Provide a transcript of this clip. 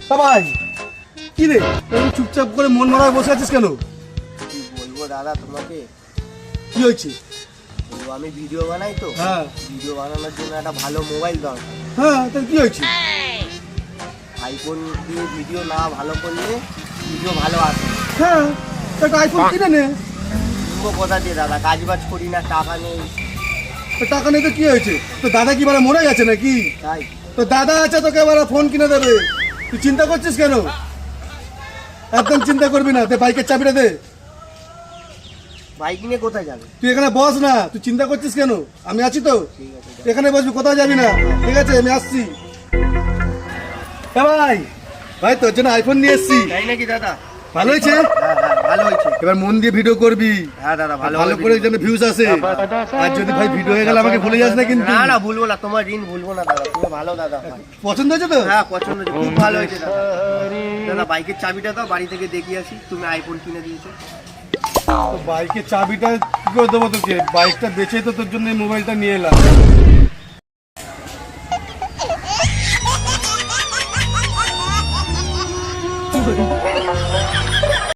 ভাই কি রে চুপচাপ করে মন মারায় বসে আছিস কেন? কি বলবো দাদা তোমাকে, কি হয়েছে? আমি ভিডিও বানাই তো, হ্যাঁ ভিডিও বানানোর জন্য একটা ভালো মোবাইল দরকার। হ্যাঁ তাহলে কি হয়েছে? আইফোন দিয়ে ভিডিও না ভালো করলে ভিডিও ভালো আসে। হ্যাঁ একটা আইফোন কিনে নে। কিনবো কোথা দিয়ে দাদা, কাজ বাজ করি না, টাকা নেই। তো টাকা নেই তো কি হয়েছে? তো দাদা কি মানে মরে গেছে নাকি? তাই তো দাদা আছে তোকে এবার ফোন কিনে দেবে, তুই চিন্তা করছিস কেন? একদম চিন্তা করবি না, দে বাইকের চাবিটা দে। বাইক নিয়ে কোথায় যাবে? তুই এখানে বস না, তুই চিন্তা করছিস কেন? আমি আছি তো, ঠিক আছে তুই এখানে বসবি, কোথাও যাবি না। ঠিক আছে আমি আসছি। ভাই ভাই তোর জন্য আইফোন নিয়ে এসছি। তাই নাকি দাদা? ভালো হয়েছে? হ্যাঁ হ্যাঁ ভালো হয়েছে। এবার মন দিয়ে ভিডিও করবি, হ্যাঁ দাদা ভালো ভালো করে যেন ভিউজ আসে। আর যদি ভাই ভিডিও হয়ে গেলে আমাকে ভুলে যাস না কিন্তু। না না ভুলবো না, তোমার ঋণ ভুলবো না দাদা, তুমি ভালো দাদা। পছন্দ হয়েছে তো? হ্যাঁ পছন্দ হয়েছে, খুব ভালো হয়েছে দাদা। দাদা বাইকের চাবিটা দাও, বাড়ি থেকে দেখে আসি। তুমি আইফোন কিনে দিয়েছো। তো বাইকের চাবিটা কি করে দেবো তোকে? বাইকটা বেচে তো তোর জন্য এই মোবাইলটা নিয়ে এলাম।